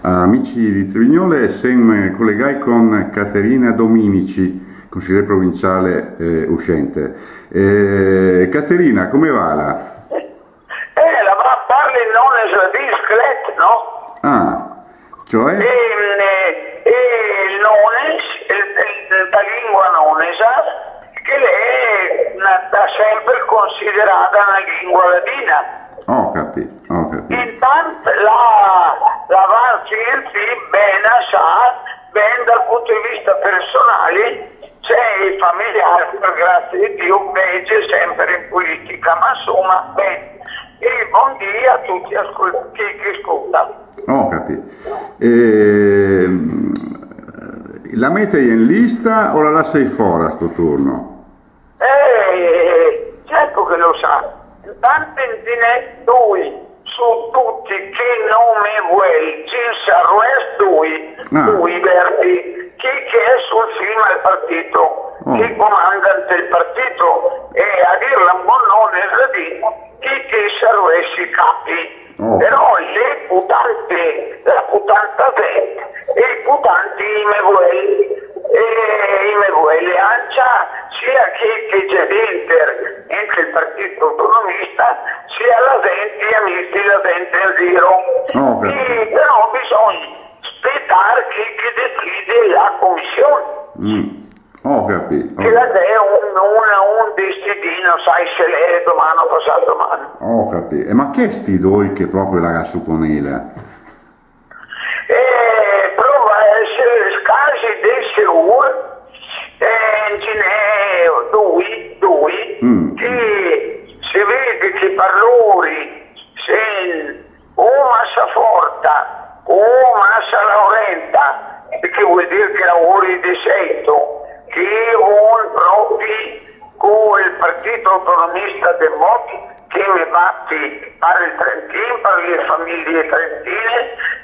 Amici di Televignole, siamo collegati con Caterina Dominici, consigliera provinciale uscente. Caterina, come va là? La parla in noneso di sclet, no? Ah, cioè? Il nones, la lingua nonesa, che lei da sempre considerata una lingua latina. Ho capito, ho capito. Intanto la Varzi bene sa, ben dal punto di vista personale, c'è il familiare, per grazia di Dio, legge sempre in politica, ma insomma, bene. E buon dia a tutti chi ascolta. Ho capito. La mette in lista o la lassei fuori a sto turno? Certo che lo sa. Intanto lui su tutti che nome vuoi, ci sarà lui verdi, chi che è sul film al partito, chi comandante del partito, e a dirla un buon nome chi che sarà i capi. Però le putanti, la putanta e i putanti i mevueli ancia sia che c'è dentro il partito autonomista sia la gente amici la gente a zero. Però bisogna aspettare che decide la commissione. Ho capito. Che la dè un destino, sai se lei è domani o passato domani. Ho capito. Ma che sti due che proprio la supponela? Prova a essere scarsi del sicuro, ce n'è due, che si vede che parlori se o massa forta o massa laurenta, che vuol dire che lavori di seito, che un proprio con il partito autonomista del MOC che mi batti per il Trentino, per le famiglie trentine,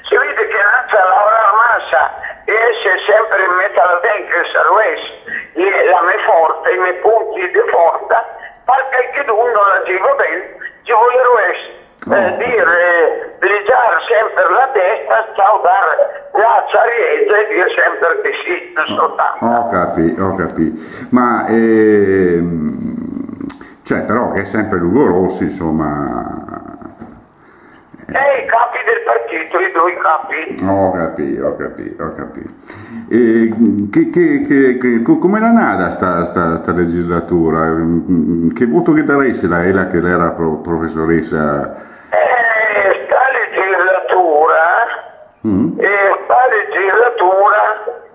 si vede che non c'è lavorare massa e essere sempre in mezzo alla dentro il servese, la me forte, i miei punti di forza, perché che non la givo bene, ci voglio essere. Dire leggere sempre la testa, ciao dare la ciarietta e dire sempre che sì, non soltanto. Ho capito. Ma cioè però che è sempre Lugo Rossi, insomma. I capi del partito, i due capi. Ho capito. Come la nada sta legislatura? Che voto che daresti la Ela che lei era professoressa? Sta legislatura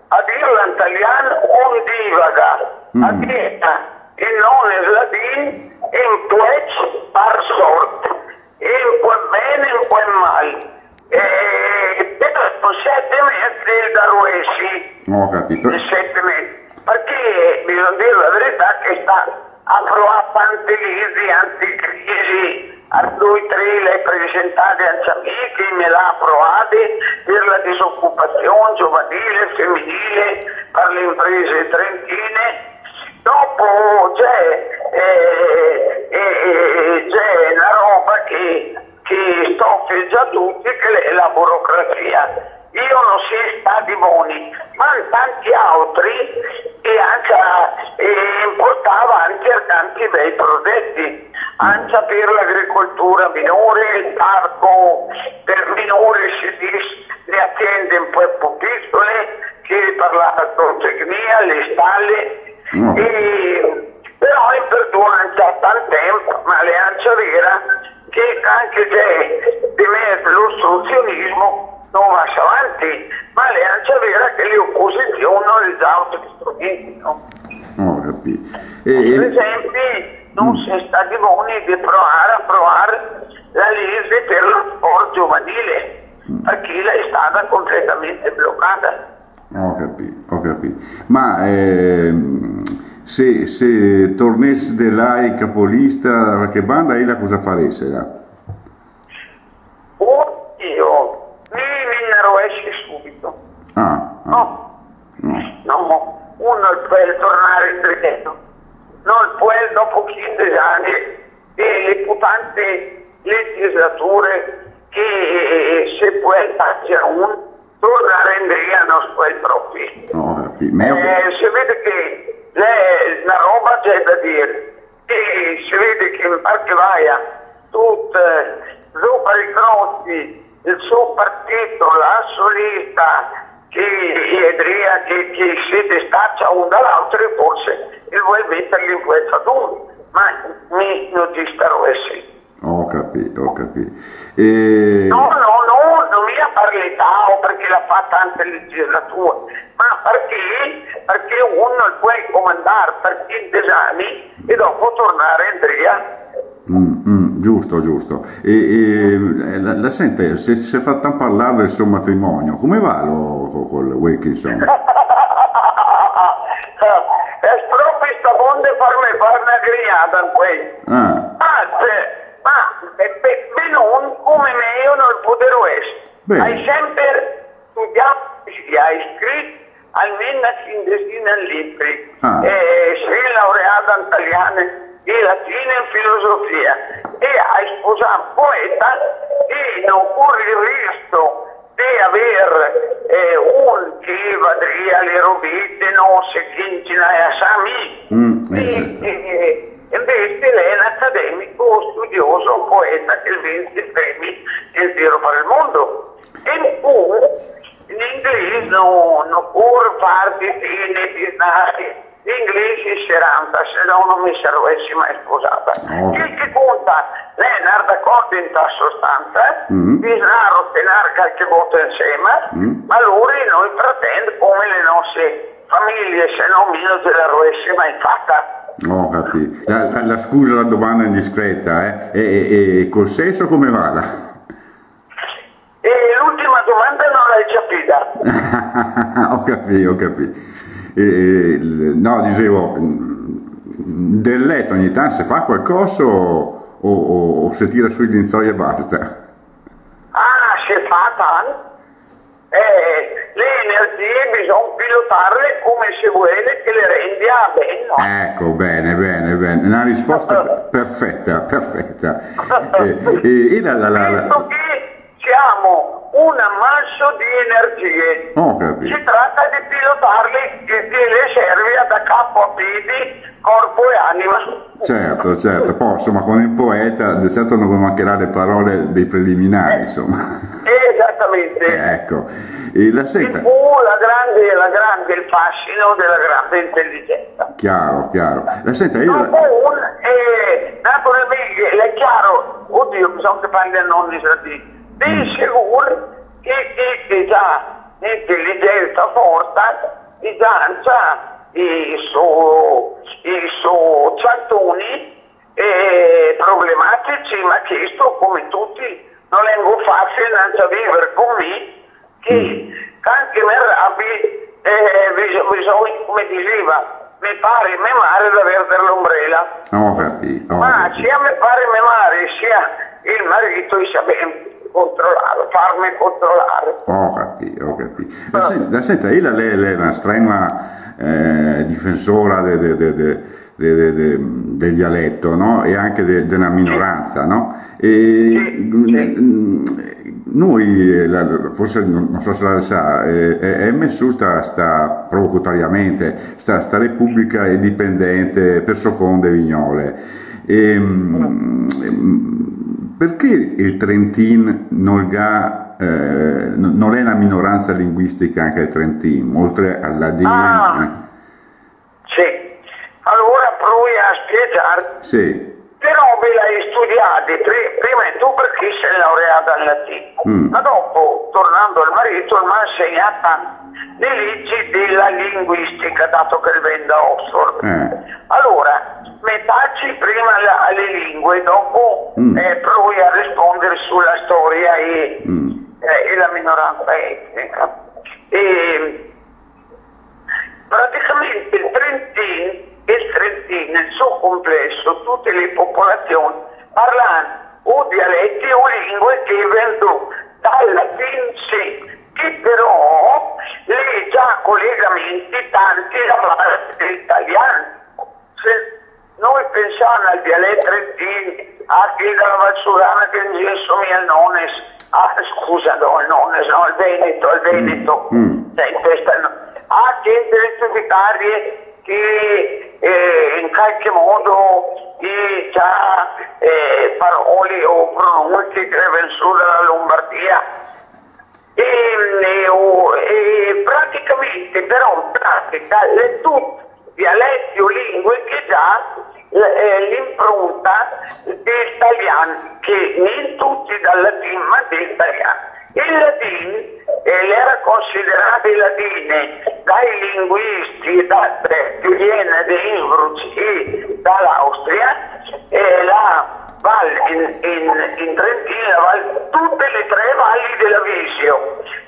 a dirla in italiano un divaga, a dirla in non ladin, in tuec par sort, in quel bene, in quel male. Per 7 mesi da Ruessi. Ho capito. 7 mesi. Perché bisogna dire la verità che sta a provare tante crisi, anticrisi. A 2-3 le presentate amiche, me l'ha approvate per la disoccupazione giovanile, femminile, per le imprese trentine. Dopo c'è una roba che stoffeggia tutti, che è la burocrazia. Io non si sta di buoni, ma tanti altri e anche importava anche tanti bei progetti. Anche per l'agricoltura minore, il parco per minore si dice, le aziende un po' piccole, che per la zootecnia, le stalle, però in perduranza tanto tempo, ma l'Ancia vera che anche se di mezzo l'ostruzionismo non va avanti, ma l'Ancia vera che le opposizioni non le dà altri strumenti, no? Ho capito. Per esempio, non si sta di buoni di provare la legge per lo sport giovanile, perché è stata completamente bloccata. Ho capito. Ma se tornessi dell'AI capolista da qualche banda, la cosa faresti? Io mi esci subito. No, uno può tornare in treno. Non può dopo 15 anni le putanti legislature che se può farci tornare Andrea non sto proprio. Si vede che la roba c'è da dire, e si vede che in parte vaia tutto dopo riconosci il suo partito, la solita che Andrea che si staccia uno dall'altro e forse il vuoi metterli in questa due, ma non ci starò sì. Ho capito. No, non mi ha parlato perché l'ha fatta anche la legislatura, ma perché uno può comandare per 15 anni e dopo tornare Andrea. Giusto. La sente, se si è fatta parlare del suo matrimonio, come va col Wilkinson? È proprio sta bonde farmi fare una grigliata in questo. Ma non come meglio non poterò essere. Hai sempre studiato, hai scritto almeno una quindicina di libri. Sei laureata in italiano e latino in filosofia e hai sposato un poeta e non corre il rischio di avere un che vadria le robite non si chincina a Sami. Invece lei è un accademico, studioso, poeta che vince i premi in giro per il mondo. E in inglese non può farti fine di znare. L'inglese si rampa, se no non mi sarei mai sposata. Il che conta, lei è d'accordo in tal sostanza, bisogna ottenere qualche voto insieme, ma noi pretende come le nostre famiglie, se non meno, ce la rovessi mai fatta. Ho capito. La scusa la domanda indiscreta, e col sesso come va? E l'ultima domanda non l'hai capita. Ho capito. No, dicevo, del letto ogni tanto si fa qualcosa o si tira sui lenzuoli e basta? Si fa tanto. Le energie bisogna pilotarle come si vuole che le rendi a bene, no? Ecco, bene, una risposta perfetta. Visto che siamo un ammasso di energie, si tratta di pilotarle e che le serve da capo a piedi, corpo e anima. Certo, poi insomma con il poeta di certo non mancherà le parole dei preliminari, insomma. Esattamente. Ecco, e la senta. Il fascino della grande intelligenza. Chiaro. La senta, naturalmente è chiaro, oddio, bisogna che parli a non di sicuro che già l'intelligenza forte, i suoi ciantoni problematici, ma questo come tutti non è facile non vivere con me, che anche me rabbi bisogna, come diceva, mi pare e me mare da avere l'ombrella. Ho capito. Ma sia mi pare e me mare sia il marito sia ben controllare, farmi controllare. Ho capito. La senta, lei è una estrema difensora del dialetto, no? E anche della minoranza, no? Noi, forse non so se la sa, è messo sta provocatoriamente sta Repubblica Indipendente per seconde Vignole. Perché il Trentin non è una minoranza linguistica anche il Trentin, oltre alla DIN? Sì, allora provi a spiegare. Sì. Però ve l'hai studiati prima tu perché sei laureata in latino, ma dopo, tornando al marito, mi ha insegnata le leggi della linguistica, dato che vende a Oxford. Allora, metacci prima le lingue, dopo provi a rispondere sulla storia e la minoranza etnica. Praticamente il Trentino nel suo complesso, tutte le popolazioni parlano o dialetti o lingue che vengono dal latino, che però le già collegamenti tanti da parte dell'italiano. Se noi pensiamo al dialetto trentino, a chi della Valsugana che insomma al noneso, scusa, no, il noneso, il Veneto, in testa, no. Anche delle tributarie che in qualche modo già parole o pronunce che vengono su dalla Lombardia e praticamente però in pratica le tutti dialetti o lingue che già l'impronta dell'italiano che non tutti dal latino ma dell'italiano. Il latino era considerato il latino dai linguisti che viene da Innsbruck e dall'Austria la valle in Trentino, tutte le tre valli della Visio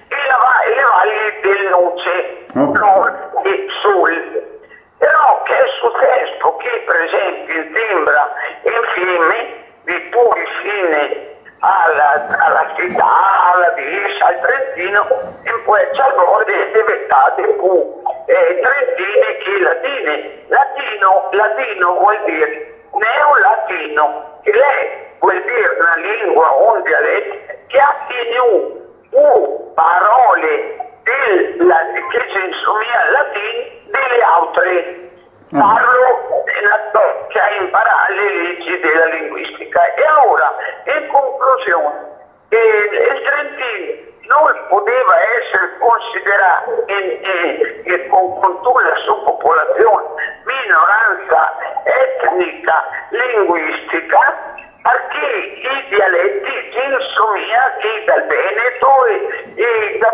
e le valli del Noce, nord e sul. Però che è successo che per esempio in Timbra e in Fiemme, di Turi fine alla città, alla Vis, al Trentino, in poi c'è è diventato più trentine che latine. Latino vuol dire neolatino, che vuol dire una lingua o un dialetto che ha più parole che si insomiglia al latino delle altre. Parlo che a imparare le leggi della linguistica. E ora, in conclusione, il trentino non poteva essere considerato con tutta la sua popolazione minoranza etnica linguistica, perché i dialetti si insomiglia che dal Veneto e già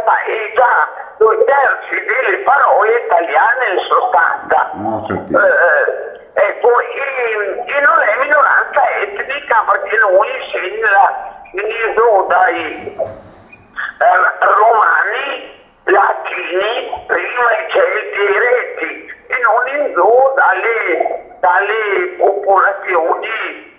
2/3 delle parole italiane in sostanza. E non è minoranza etnica perché noi siamo dai romani, latini, prima i celti e i reti, e non in dalle popolazioni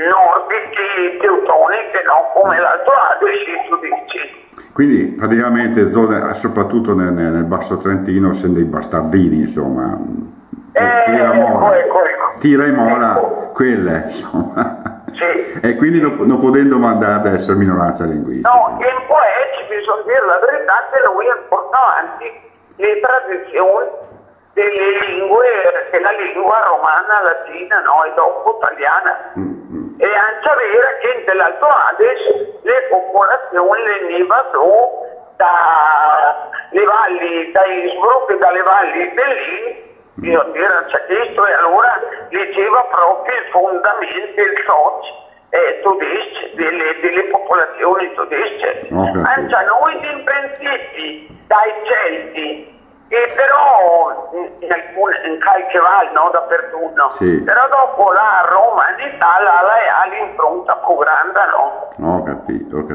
nordiche, teutoniche, no? Come l'Alto Adige, tu dici. Quindi praticamente zone, soprattutto nel Basso Trentino, sono dei bastardini, insomma. Tira e mola, quelle, insomma. Sì. E quindi non potendo mandare ad essere minoranza linguistica. No, e poi ci bisogna dire la verità che lui porta avanti le tradizioni delle lingue, che la lingua romana, latina, no, e dopo italiana. E anche vera che nell'Alto Adige le popolazioni venivano dalle valli da Innsbruck e dalle valli dell'Inn, io dire questo, e allora leggeva proprio il fondamento, il tedesco, delle popolazioni tedesche. Anche a noi in principi dai Celti, e però in qualche val, no, dappertutto, sì. Però dopo la romanità ha l'impronta più grande, no? Ho capito.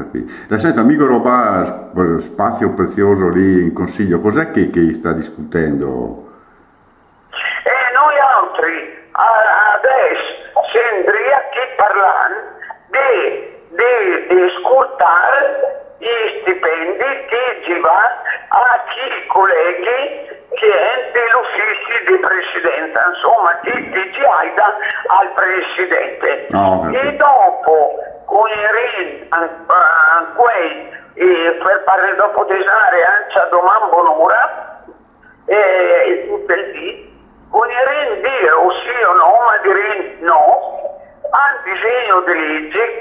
La senta, amico Robà, spazio prezioso lì in consiglio, cos'è che sta discutendo? Noi altri adesso sembra che parlano di ascoltare gli stipendi che ci va a chi colleghi che è dell'ufficio di presidenza, insomma che ci aida al presidente. E dopo con i per dopo desare anche a domanda un'ora e tutto il dì con i dire o sì o no, ma dire no al disegno di legge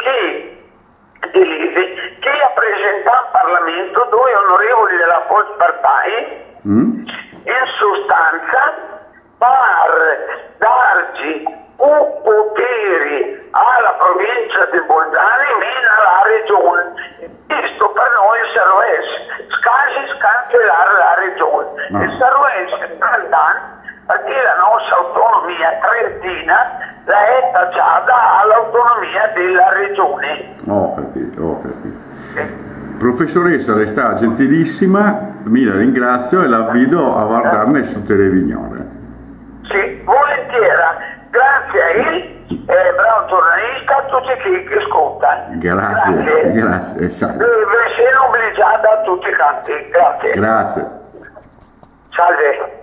che ha presentato al Parlamento due onorevoli della Volkspartei in sostanza per darci un potere alla provincia di Bolzano e meno alla regione. Questo per noi serve quasi cancellare la regione. E serve perché la nostra autonomia trentina è tacciata all'autonomia della regione. Ho capito. Professoressa, lei sta gentilissima, mi la ringrazio e la avvido a guardarne su Televignole. Sì, volentieri. Grazie a il bravo giornalista, a tutti che ascolta. Grazie. Sono obbligata a tutti i canti. Grazie. Grazie. Salve.